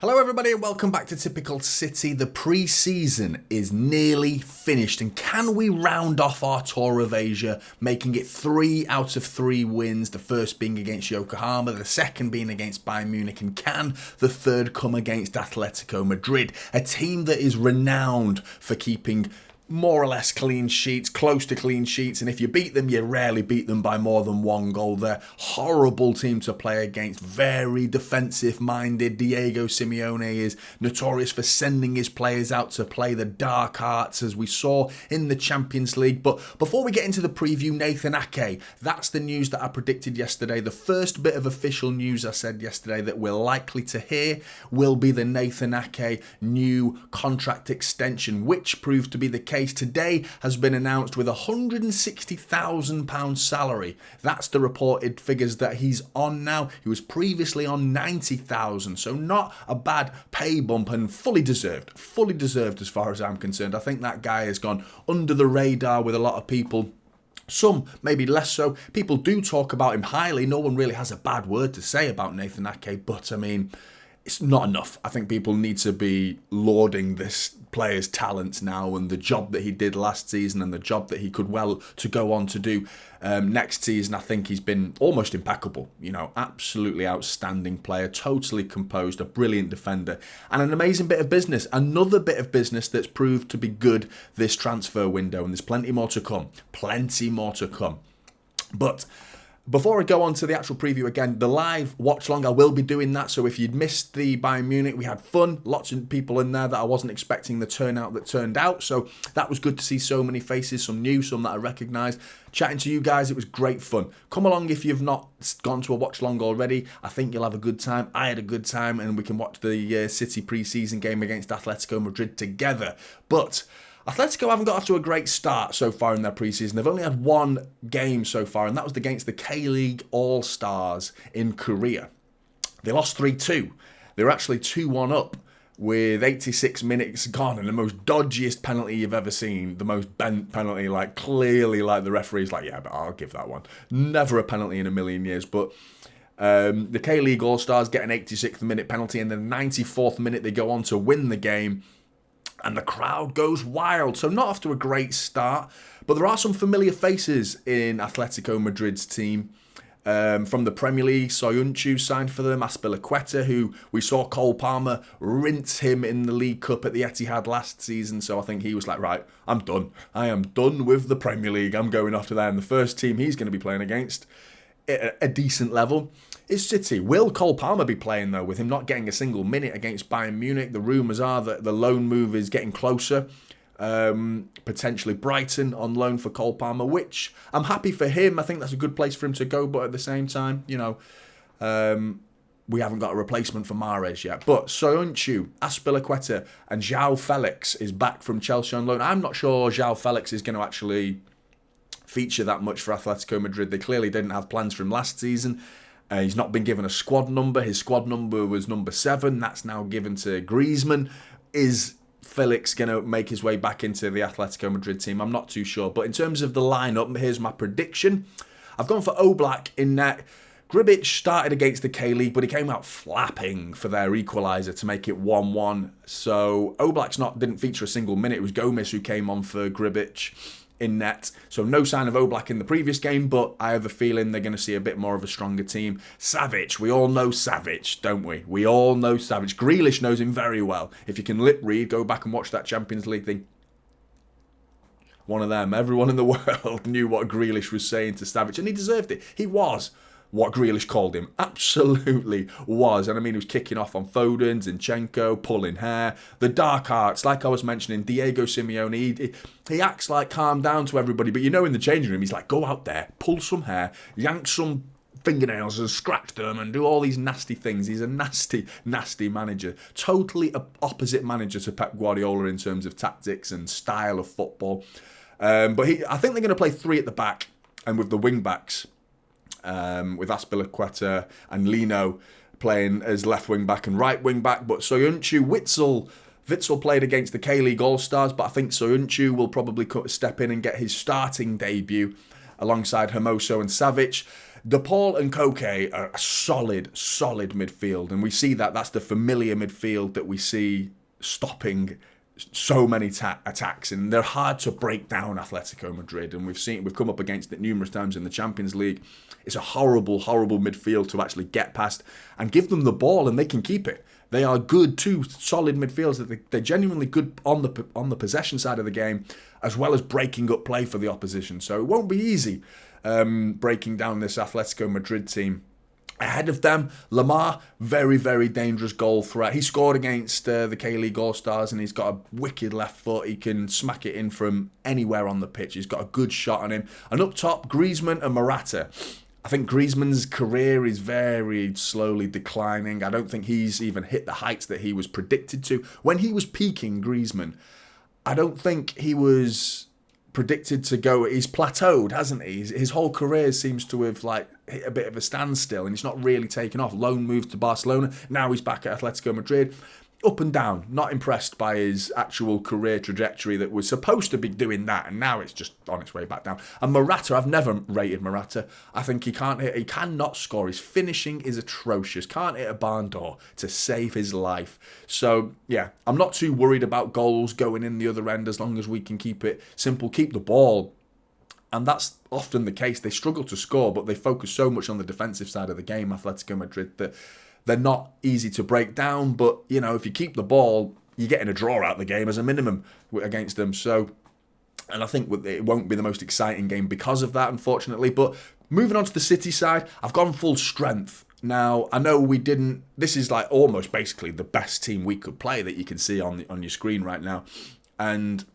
Hello everybody and welcome back to Typical City. The pre-season is nearly finished, and can we round off our tour of Asia, making it 3 out of 3 wins, the first being against Yokohama, the second being against Bayern Munich, and can the third come against Atletico Madrid, a team that is renowned for keeping more or less clean sheets, close to clean sheets, and if you beat them, you rarely beat them by more than 1 goal. They're a horrible team to play against, very defensive-minded. Diego Simeone is notorious for sending his players out to play the dark arts, as we saw in the Champions League. But before we get into the preview, Nathan Ake, that's the news that I predicted yesterday. The first bit of official news I said yesterday that we're likely to hear will be the Nathan Ake new contract extension, which proved to be the case. Today has been announced with a £160,000 salary. That's the reported figures that he's on now. He was previously on 90,000, so not a bad pay bump and fully deserved as far as I'm concerned. I think that guy has gone under the radar with a lot of people. Some maybe less so. People do talk about him highly. No one really has a bad word to say about Nathan Ake, but I mean, it's not enough. I think people need to be lauding this player's talents now and the job that he did last season and the job that he could well to go on to do next season. I think he's been almost impeccable. You know, absolutely outstanding player, totally composed, a brilliant defender, and an amazing bit of business. Another bit of business that's proved to be good this transfer window, and there's plenty more to come. But before I go on to the actual preview again, the live watch along, I will be doing that. So if you'd missed the Bayern Munich, we had fun. Lots of people in there that I wasn't expecting the turnout that turned out. So that was good to see so many faces, some new, some that I recognised. Chatting to you guys, it was great fun. Come along if you've not gone to a watch along already. I think you'll have a good time. I had a good time, and we can watch the City pre-season game against Atletico Madrid together. But Atletico haven't got off to a great start so far in their pre-season. They've only had 1 game so far, and that was against the K-League All-Stars in Korea. They lost 3-2. They were actually 2-1 up with 86 minutes gone, and the most dodgiest penalty you've ever seen, the most bent penalty, like clearly like the referee's like, yeah, but I'll give that one. Never a penalty in a million years, but the K-League All-Stars get an 86th minute penalty, and then the 94th minute they go on to win the game. And the crowd goes wild. So not off to a great start. But there are some familiar faces in Atletico Madrid's team. From the Premier League, Soyuncu signed for them. Aspilicueta, who we saw Cole Palmer rinse him in the League Cup at the Etihad last season. So I think he was like, right, I'm done. I am done with the Premier League. I'm going off to there. And the first team he's going to be playing against at a decent level is City. Will Cole Palmer be playing, though, with him not getting a single minute against Bayern Munich? The rumours are that the loan move is getting closer. Potentially Brighton on loan for Cole Palmer, which I'm happy for him. I think that's a good place for him to go, but at the same time, you know, we haven't got a replacement for Mahrez yet. But Soyuncu, Aspilicueta and João Felix is back from Chelsea on loan. I'm not sure João Felix is going to actually feature that much for Atletico Madrid. They clearly didn't have plans for him last season. He's not been given a squad number. His squad number was number 7. That's now given to Griezmann. Is Felix going to make his way back into the Atletico Madrid team? I'm not too sure. But in terms of the lineup, here's my prediction. I've gone for Oblak in net. Gribic started against the K-League, but he came out flapping for their equaliser to make it 1-1. So Oblak didn't feature a single minute. It was Gomez who came on for Gribic in net. So no sign of Oblak in the previous game, but I have a feeling they're going to see a bit more of a stronger team. Savic, we all know Savic, don't we? We all know Savic. Grealish knows him very well. If you can lip read, go back and watch that Champions League thing. One of them. Everyone in the world knew what Grealish was saying to Savic, and he deserved it. He was what Grealish called him. Absolutely was. And I mean, he was kicking off on Foden, Zinchenko, pulling hair. The dark arts, like I was mentioning, Diego Simeone, he acts like calm down to everybody. But you know, in the changing room, he's like, go out there, pull some hair, yank some fingernails and scratch them and do all these nasty things. He's a nasty, nasty manager. Totally opposite manager to Pep Guardiola in terms of tactics and style of football. But I think they're going to play 3 at the back, and with the wing-backs, with Aspilicueta and Lino playing as left wing back and right wing back. But Soyuncu, Witsel played against the K-League All-Stars, but I think Soyuncu will probably step in and get his starting debut alongside Hermoso and Savic. De Paul and Koke are a solid midfield, and we see that that's the familiar midfield that we see stopping so many attacks, and they're hard to break down, Atletico Madrid, and we've come up against it numerous times in the Champions League. It's a horrible midfield to actually get past and give them the ball, and they can keep it. They are good, two solid midfields. That they're genuinely good on the possession side of the game, as well as breaking up play for the opposition. So it won't be easy breaking down this Atletico Madrid team. Ahead of them, Lamar, very dangerous goal threat. He scored against the K-League All-Stars, and he's got a wicked left foot. He can smack it in from anywhere on the pitch. He's got a good shot on him. And up top, Griezmann and Morata. I think Griezmann's career is very slowly declining. I don't think he's even hit the heights that he was predicted to. When he was peaking, Griezmann, I don't think he was predicted to go. He's plateaued, hasn't he? His whole career seems to have hit a bit of a standstill, and he's not really taken off. Loan move to Barcelona. Now he's back at Atletico Madrid. Up and down. Not impressed by his actual career trajectory that was supposed to be doing that, and now it's just on its way back down. And Morata, I've never rated Morata. I think he cannot score. His finishing is atrocious. Can't hit a barn door to save his life. So, yeah, I'm not too worried about goals going in the other end as long as we can keep it simple, keep the ball. And that's often the case. They struggle to score, but they focus so much on the defensive side of the game, Atletico Madrid, that they're not easy to break down. But, you know, if you keep the ball, you're getting a draw out of the game as a minimum against them. So, and I think it won't be the most exciting game because of that, unfortunately. But moving on to the City side, I've gone full strength. Now, I know this is almost basically the best team we could play that you can see on your screen right now. And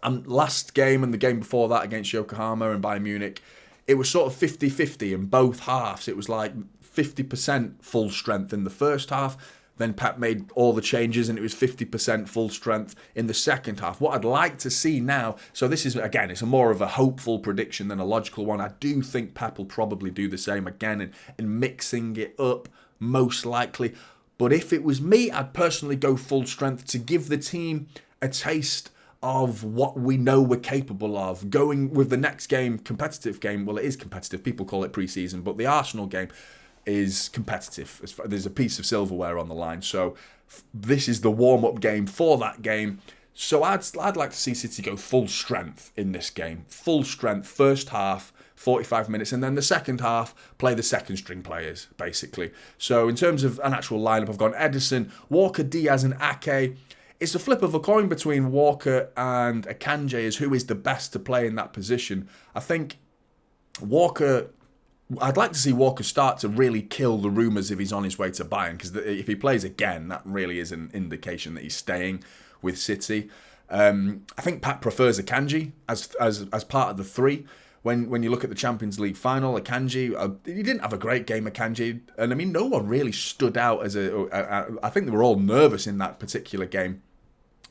last game and the game before that against Yokohama and Bayern Munich, it was sort of 50-50 in both halves. It was 50% full strength in the first half. Then Pep made all the changes and it was 50% full strength in the second half. What I'd like to see now, so this is, again, it's more of a hopeful prediction than a logical one. I do think Pep will probably do the same again and mixing it up, most likely. But if it was me, I'd personally go full strength to give the team a taste of what we know we're capable of. Going with the next game, competitive game, well, it is competitive. People call it pre-season, but the Arsenal game is competitive. There's a piece of silverware on the line. So this is the warm-up game for that game. So I'd like to see City go full strength in this game. Full strength, first half, 45 minutes, and then the second half, play the second string players, basically. So in terms of an actual lineup, I've gone Ederson, Walker, Diaz, and Ake. It's a flip of a coin between Walker and Akanji as who is the best to play in that position. I think I'd like to see Walker start to really kill the rumours if he's on his way to Bayern, because if he plays again, that really is an indication that he's staying with City. I think Pat prefers Akanji as part of the three. When you look at the Champions League final, Akanji, he didn't have a great game, Akanji. And I mean, no one really stood out as I think they were all nervous in that particular game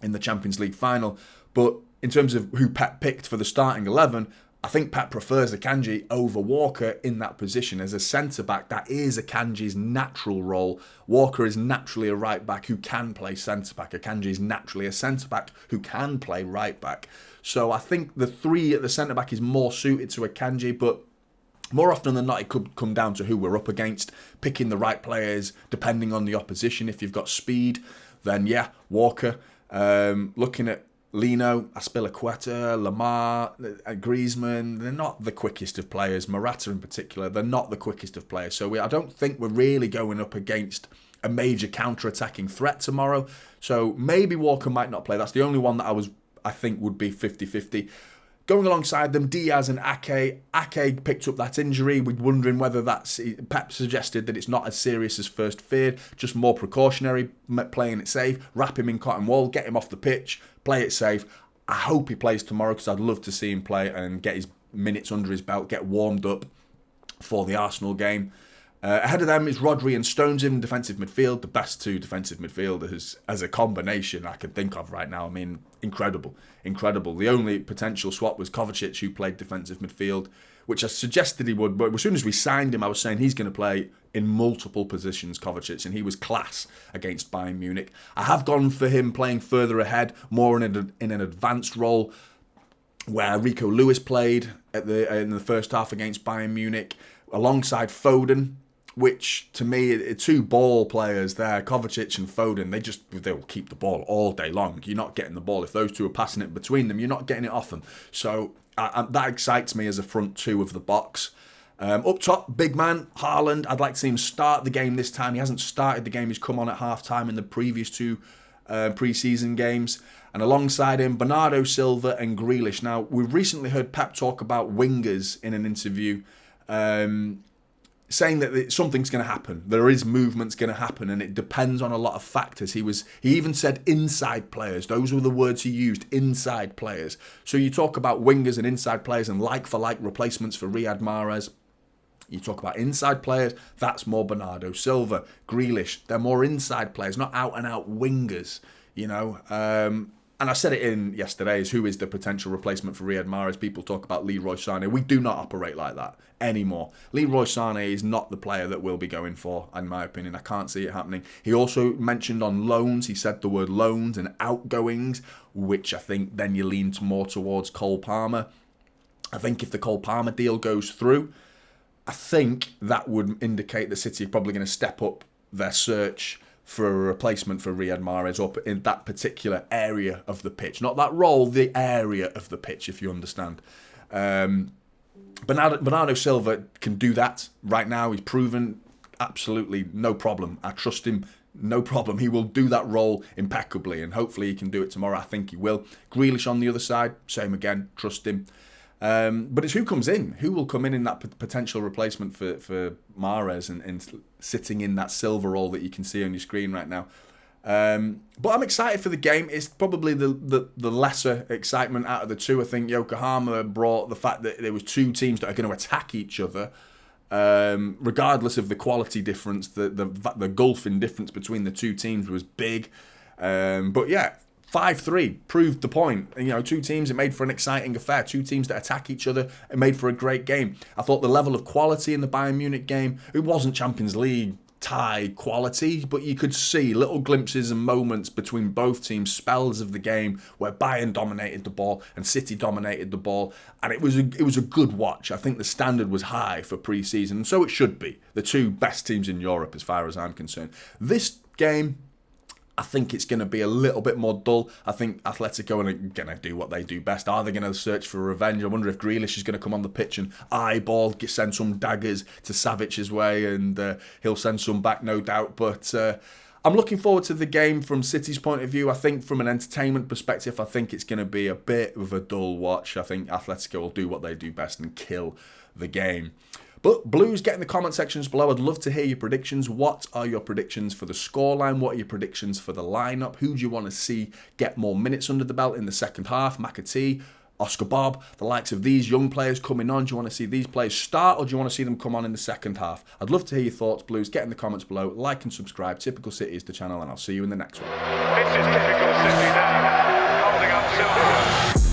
in the Champions League final. But in terms of who Pep picked for the starting 11, I think Pep prefers Akanji over Walker in that position. As a centre-back, that is Akanji's natural role. Walker is naturally a right-back who can play centre-back. Akanji is naturally a centre-back who can play right-back. So I think the three at the centre-back is more suited to Akanji, but more often than not, it could come down to who we're up against, picking the right players, depending on the opposition. If you've got speed, then yeah, Walker. Looking at Lino, Azpilicueta, Lamar, Griezmann, they're not the quickest of players. Morata in particular, they're not the quickest of players. So I don't think we're really going up against a major counter-attacking threat tomorrow. So maybe Walker might not play. That's the only one that I think would be 50-50. Going alongside them, Diaz and Ake. Ake picked up that injury. We're wondering whether Pep suggested that it's not as serious as first feared, just more precautionary, playing it safe, wrap him in cotton wool, get him off the pitch, play it safe. I hope he plays tomorrow because I'd love to see him play and get his minutes under his belt, get warmed up for the Arsenal game. Ahead of them is Rodri and Stones in defensive midfield, the best two defensive midfielders as a combination I can think of right now. I mean, incredible. The only potential swap was Kovacic, who played defensive midfield, which I suggested he would, but as soon as we signed him, I was saying he's going to play in multiple positions, Kovacic, and he was class against Bayern Munich. I have gone for him playing further ahead, more in an advanced role, where Rico Lewis played in the first half against Bayern Munich. alongside Foden, which to me, two ball players there, Kovacic and Foden, they'll keep the ball all day long. You're not getting the ball. If those two are passing it between them, you're not getting it off them. So that excites me as a front two of the box. Up top, big man, Haaland. I'd like to see him start the game this time. He hasn't started the game. He's come on at half-time in the previous two pre-season games. And alongside him, Bernardo Silva and Grealish. Now, we've recently heard Pep talk about wingers in an interview, saying that something's going to happen. There is movement's going to happen, and it depends on a lot of factors. He even said inside players. Those were the words he used, inside players. So you talk about wingers and inside players and like-for-like replacements for Riyad Mahrez. You talk about inside players, that's more Bernardo Silva. Grealish, they're more inside players, not out-and-out wingers, you know. And I said it in yesterday's, who is the potential replacement for Riyad Mahrez? People talk about Leroy Sané. We do not operate like that anymore. Leroy Sané is not the player that we'll be going for, in my opinion. I can't see it happening. He also mentioned on loans, he said the word loans and outgoings, which I think then you lean more towards Cole Palmer. I think if the Cole Palmer deal goes through, I think that would indicate that City are probably going to step up their search for a replacement for Riyad Mahrez up in that particular area of the pitch. Not that role, the area of the pitch, if you understand. Bernardo Silva can do that right now. He's proven absolutely no problem. I trust him, no problem. He will do that role impeccably, and hopefully he can do it tomorrow. I think he will. Grealish on the other side, same again, trust him. But it's who comes in. Who will come in that potential replacement for Mahrez and sitting in that Silva role that you can see on your screen right now. But I'm excited for the game. It's probably the lesser excitement out of the two. I think Yokohama brought the fact that there was two teams that are going to attack each other, regardless of the quality difference. The gulf in difference between the two teams was big. But yeah, 5-3 proved the point. You know, two teams, it made for an exciting affair. Two teams that attack each other, it made for a great game. I thought the level of quality in the Bayern Munich game, it wasn't Champions League tie quality, but you could see little glimpses and moments between both teams, spells of the game where Bayern dominated the ball and City dominated the ball, and it was a good watch. I think the standard was high for pre-season, and so it should be. The two best teams in Europe as far as I'm concerned. This game, I think it's going to be a little bit more dull. I think Atletico are going to do what they do best. Are they going to search for revenge? I wonder if Grealish is going to come on the pitch and send some daggers to Savic's way, and he'll send some back, no doubt. But I'm looking forward to the game from City's point of view. I think from an entertainment perspective, I think it's going to be a bit of a dull watch. I think Atletico will do what they do best and kill the game. But Blues, get in the comment sections below. I'd love to hear your predictions. What are your predictions for the scoreline? What are your predictions for the lineup? Who do you want to see get more minutes under the belt in the second half? McAtee, Oscar Bob, the likes of these young players coming on. Do you want to see these players start, or do you want to see them come on in the second half? I'd love to hear your thoughts, Blues. Get in the comments below. Like and subscribe. Typical City is the channel, and I'll see you in the next one. This is Typical City now, holding up Silva.